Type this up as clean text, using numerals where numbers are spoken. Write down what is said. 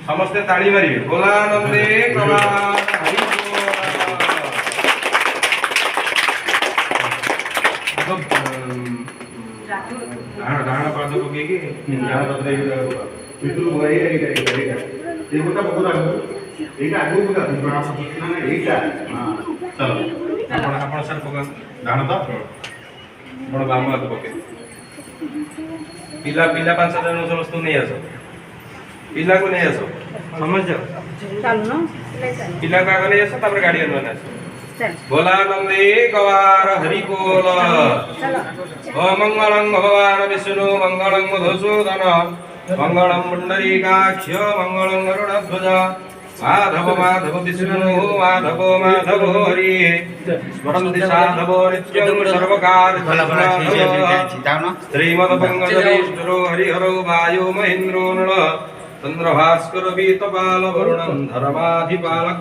समस्ते ताली मारे बोलानंदे डाण पाद पकई चलो सर पका डाण तो बड़ बाम हाथ पके पिला पिला 5 जन समस्त नहीं आस पिला को नहीं आस समझ जाओ पिला को आगे नहीं आस तापर गाड़ी आस बोलानंदे गवार हरि बोल मंगलं भगवान विष्णु मंगलं मधुसूदन मंगलं पुंडरीकाक्ष मंगलं गरुड़ध्वज माधव माधव विष्णु माधव माधव हरि स्मरन्ति साधवो नित्यं सर्वकार श्रीमद्पङ्कजनेश्वरो हरिहरो वायु महेन्द्रो नळ चन्द्रभास्कर वीतपाल वरुणं धर्माधिपालक